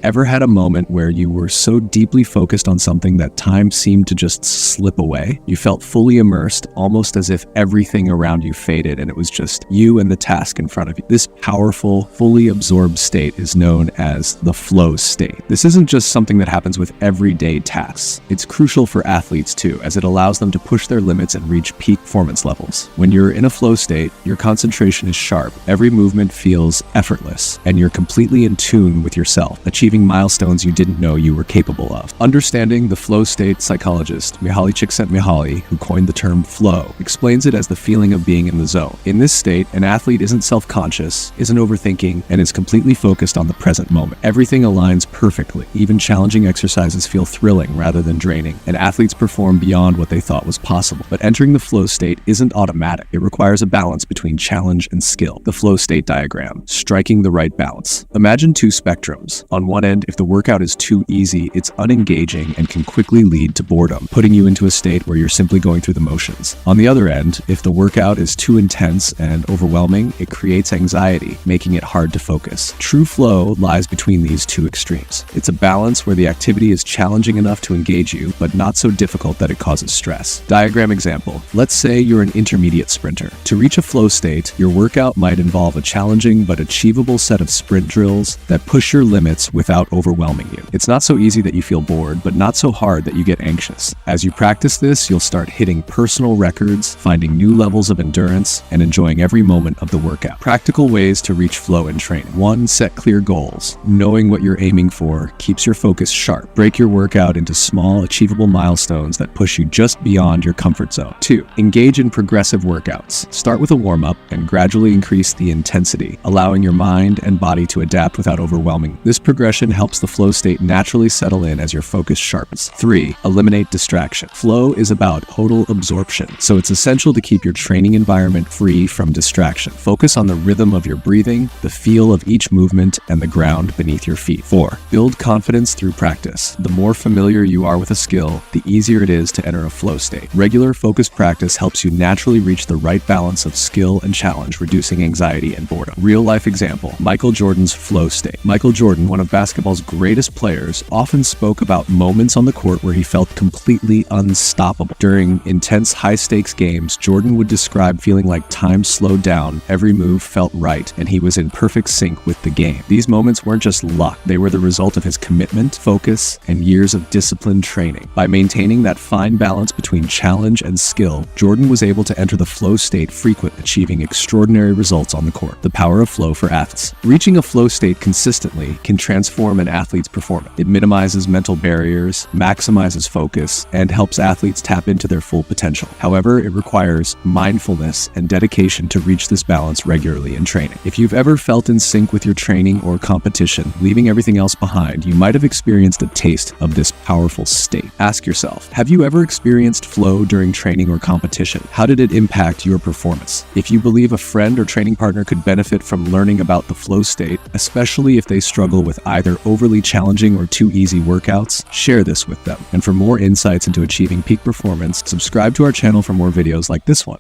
Ever had a moment where you were so deeply focused on something that time seemed to just slip away? You felt fully immersed, almost as if everything around you faded and it was just you and the task in front of you. This powerful, fully absorbed state is known as the flow state. This isn't just something that happens with everyday tasks. It's crucial for athletes too, as it allows them to push their limits and reach peak performance levels. When you're in a flow state, your concentration is sharp, every movement feels effortless, and you're completely in tune with yourself, achieving milestones you didn't know you were capable of. Understanding the flow state, psychologist Mihaly Csikszentmihalyi, who coined the term flow, explains it as the feeling of being in the zone. In this state, an athlete isn't self-conscious, isn't overthinking, and is completely focused on the present moment. Everything aligns perfectly. Even challenging exercises feel thrilling rather than draining, and athletes perform beyond what they thought was possible. But entering the flow state isn't automatic. It requires a balance between challenge and skill. The flow state diagram, striking the right balance. Imagine two spectrums. On one end, if the workout is too easy, it's unengaging and can quickly lead to boredom, putting you into a state where you're simply going through the motions. On the other end, if the workout is too intense and overwhelming, it creates anxiety, making it hard to focus. True flow lies between these two extremes. It's a balance where the activity is challenging enough to engage you, but not so difficult that it causes stress. Diagram example. Let's say you're an intermediate sprinter. To reach a flow state, your workout might involve a challenging but achievable set of sprint drills that push your limits without overwhelming you. It's not so easy that you feel bored, but not so hard that you get anxious. As you practice this, you'll start hitting personal records, finding new levels of endurance, and enjoying every moment of the workout. Practical ways to reach flow in training. 1. Set clear goals. Knowing what you're aiming for keeps your focus sharp. Break your workout into small, achievable milestones that push you just beyond your comfort zone. 2. Engage in progressive workouts. Start with a warm-up and gradually increase the intensity, allowing your mind and body to adapt without overwhelming. This progression helps the flow state naturally settle in as your focus sharpens. 3. Eliminate distraction. Flow is about total absorption, so it's essential to keep your training environment free from distraction. Focus on the rhythm of your breathing, the feel of each movement, and the ground beneath your feet. 4. Build confidence through practice. The more familiar you are with a skill, the easier it is to enter a flow state. Regular focused practice helps you naturally reach the right balance of skill and challenge, reducing anxiety and boredom. Real-life example, Michael Jordan's flow state. Michael Jordan, one of basketball's greatest players, often spoke about moments on the court where he felt completely unstoppable. During intense, high-stakes games, Jordan would describe feeling like time slowed down, every move felt right, and he was in perfect sync with the game. These moments weren't just luck, they were the result of his commitment, focus, and years of disciplined training. By maintaining that fine balance between challenge and skill, Jordan was able to enter the flow state frequently, achieving extraordinary results on the court. The power of flow for athletes. Reaching a flow state consistently can transform an athlete's performance. It minimizes mental barriers, maximizes focus, and helps athletes tap into their full potential. However, it requires mindfulness and dedication to reach this balance regularly in training. If you've ever felt in sync with your training or competition, leaving everything else behind, you might have experienced a taste of this powerful state. Ask yourself, have you ever experienced flow during training or competition? How did it impact your performance? If you believe a friend or training partner could benefit from learning about the flow state, especially if they struggle with either overly challenging or too easy workouts, share this with them. And for more insights into achieving peak performance, subscribe to our channel for more videos like this one.